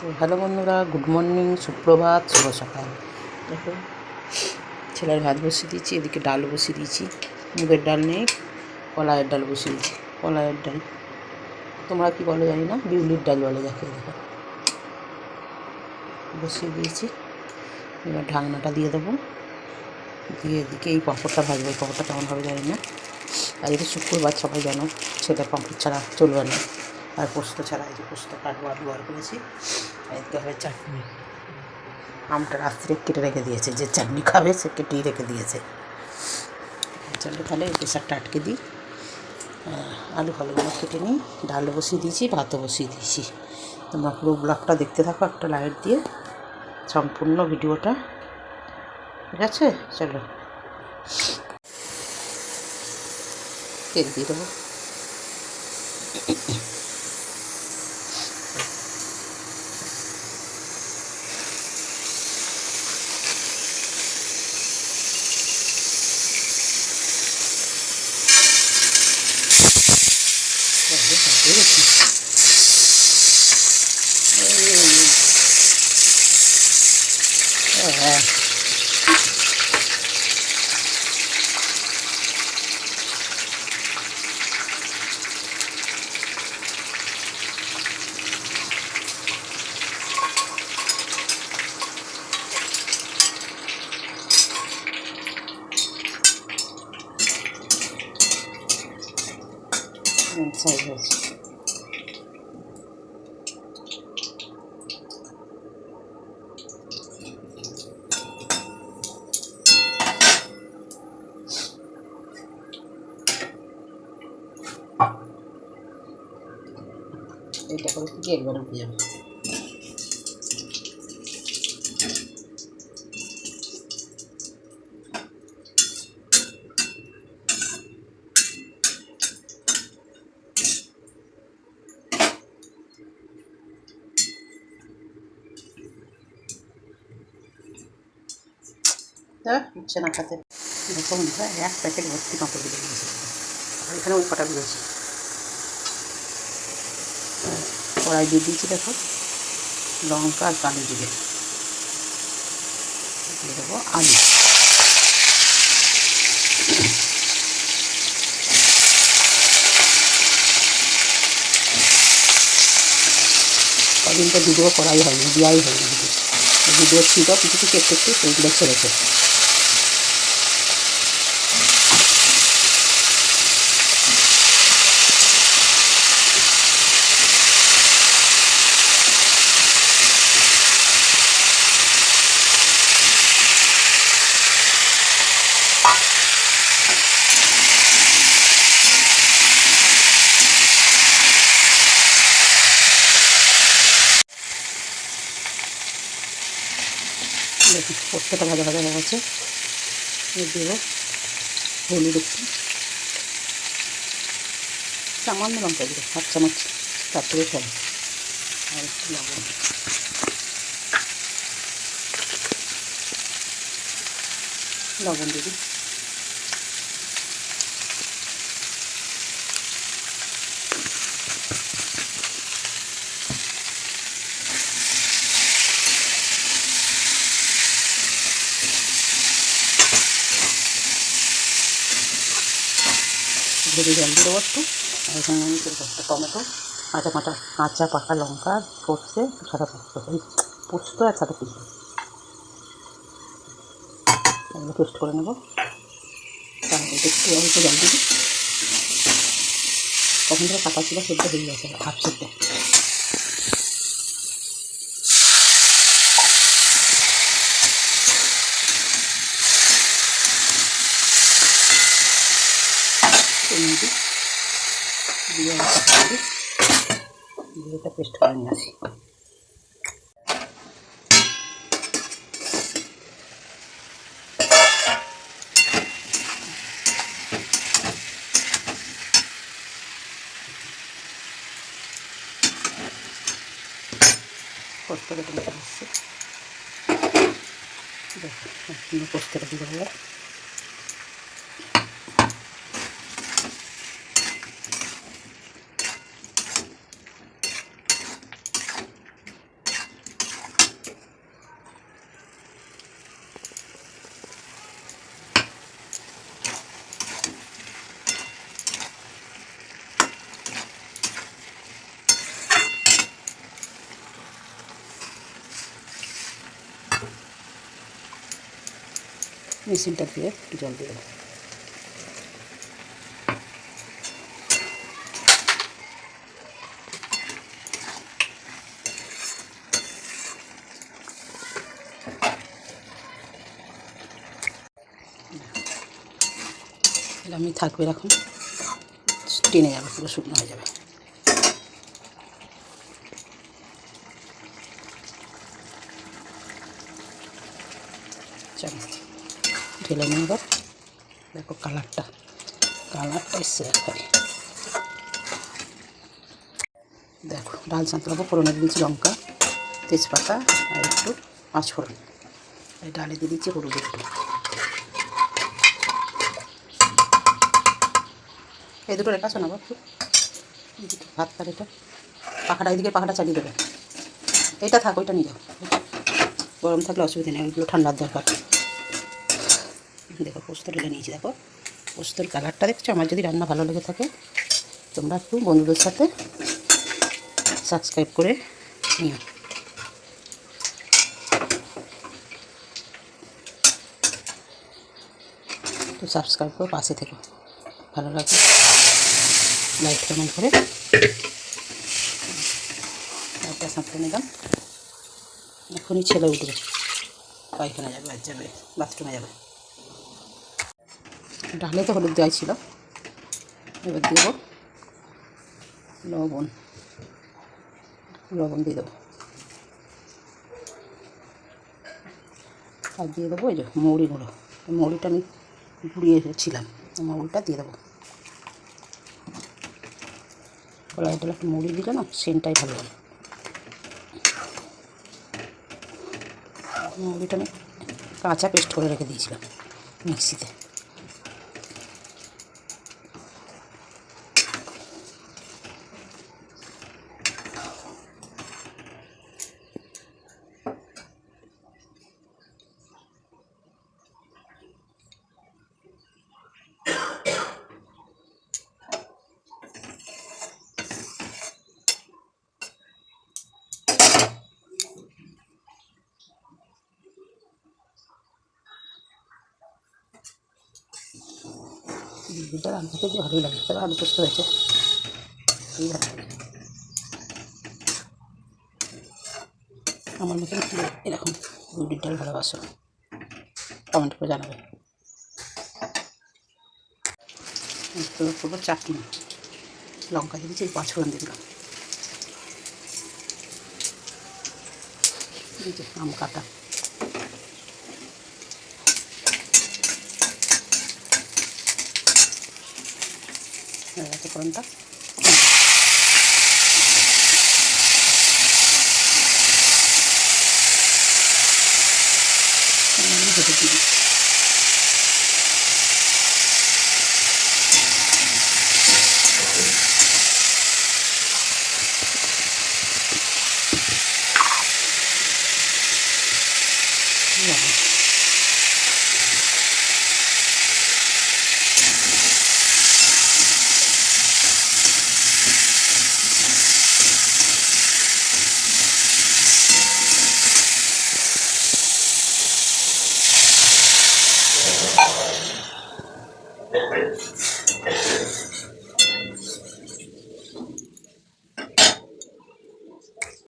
তো হ্যালো বন্ধুরা, good morning, সুপ্রভাত, শুভ সকাল। দেখো ছেলের ভাত বসিয়ে দিয়েছি, এদিকে ডাল বসিয়ে দিয়েছি। মুগের ডাল নেই, কলাইয়ের ডাল বসিয়ে দিয়েছি। কলাইয়ের ডাল তোমরা কি বলো জানি না, বিউলির ডাল বলে যাকে। দেখো বসিয়ে দিয়েছি, এবার ঢাকনাটা দিয়ে দেবো। দিয়ে এদিকে এই পাঁপড়টা ভাজবো। এই পাঁপড়টা কেমন হবে জানি না। আর এটা শুক্রবার, সবাই জানো ছেলে পাঁপড় ছাড়া চলবে না। আর পোস্ত ছাড়া, এই যে পোস্ত কাটবো, আলু বার করেছি। আর এদিকে হবে চাটনি। আমটা রাত্রে কেটে রেখে দিয়েছে, যে চাটনি খাবে সে কেটেই রেখে দিয়েছে। চলো তাহলে প্রেশারটা আটকে দিই। আলু ফালুগুলো কেটে নিই। ডাল বসিয়ে দিয়েছি, ভাতও বসিয়ে দিয়েছি। তোমরা পুরো ব্লগটা দেখতে থাকো একটা লাইট দিয়ে, সম্পূর্ণ ভিডিওটা, ঠিক আছে? চলো তেল দিয়ে দেবো। হ্যাঁ, সাইজ হয়েছে। এটা করে কি একবার উঠে যাবে। হচ্ছে না খাতে। দেখো বন্ধুরা, এক প্যাকেট ভর্তি পাঁপড় দিয়ে দিয়েছি। আর এখানে ওই কটা দিয়েছি। কড়াই দিয়ে দিয়েছি, দেখো লঙ্কা আর কালো জিরে দিয়ে দেবো। আলু কদিন তো ভিডিও করাই হয়নি, দেওয়াই হয়নি। ভিডিও ছিল কিছু কিছু একটু একটু, সেইগুলো ছেড়েছে। দেখুন পোস্তটা ভাজা ভাজা হয়ে গেছে। দেবো হলুদ একটু, সামান্য লঙ্কা দেবো, 1 চামচ, তার থেকে কম। আর একটু লবণ, লবণ দিবি। ভেজে জল দিয়ে দেবো একটু। আর এখানে আমি একটা টমেটো, কাঁচা পাকা লঙ্কা, সর্ষে, সাদা পোস্ত, এই পোস্ত আর সাদা পোস্ত, এগুলো পেস্ট করে নেবো। তারপরে একটু অল্প জল দিবি। তখন ধরে কাটা ছিল, সেদ্ধ হয়ে গেছে, হাফ সেদ্ধ। দিয়ে এটা পেস্ট করে নিয়ে আসি। পোস্তটা তুলে আসছে, দেখো পোস্তটা দিয়ে দেবো। মেশিনটা দিয়ে একটু জল দিয়ে দেবো। আমি থাকবে এরকম, টেনে যাবে, পুরো শুকনো হয়ে যাবে। চলো ঢেলে নিয়ে এবার দেখো কালারটা এসছে একবারে। দেখো ডাল সাঁতলাবো, ফোড়নে দিয়েছি লঙ্কা, তেজপাতা আর একটু পাঁচফোড়ন। এই ডালে দিয়ে দিচ্ছি হলুদ একটু। এই দুটো রেখা শোনাবো একটু, ভাত পার এটা পাখাটা, এইদিকে পাখাটা চালিয়ে দেবে। এইটা থাক, ওইটা নিয়ে যাও, গরম থাকলে অসুবিধা নেই, ওইগুলো ঠান্ডার দরকার। দেখো পোস্ত ঢেলে নিয়েছি, দেখো পোস্তর কালারটা দেখছো। আমার যদি রান্না ভালো লেগে থাকে তোমরা একটু বন্ধুদের সাথে সাবস্ক্রাইব করে নিও। তো সাবস্ক্রাইব করে পাশে থেকো, ভালো লাগে লাইক কমেন্ট করে। একটা সাঁতরে নিলাম, এখনই ছেলে উঠবে, পায়খানা যাবে, আর যাবে বাথরুমে যাবে। ডালে তো হলুদ দেওয়াই ছিল, এবার দেবো লবণ দিয়ে দেবো, আর দিয়ে দেবো এই যে মৌরি গুঁড়ো। মৌরিটা আমি গুঁড়িয়ে রেখেছিলাম, মৌরিটা দিয়ে দেবো। কড়াইতে একটু মৌরি দিলে না সেন্টটাই ভালো হবে। মৌরিটা আমি কাঁচা পেস্ট করে রেখে দিয়েছিলাম মিক্সিতে। দিদিটা রান্না খেতে ভালোই লাগে, তবে আলু পোস্ত হয়েছে এই ভালো লাগে। আমার মতন কি এরকম মুগের ডাল ভালোবাসো কমেন্ট করে জানাবে। তো করবো চাটনি, লঙ্কা দিয়ে দিচ্ছি, পাঁচফোড়ন দিয়ে দিলাম, দিয়েছি আম কাটা, ফোড়নটা ভেজে দিই।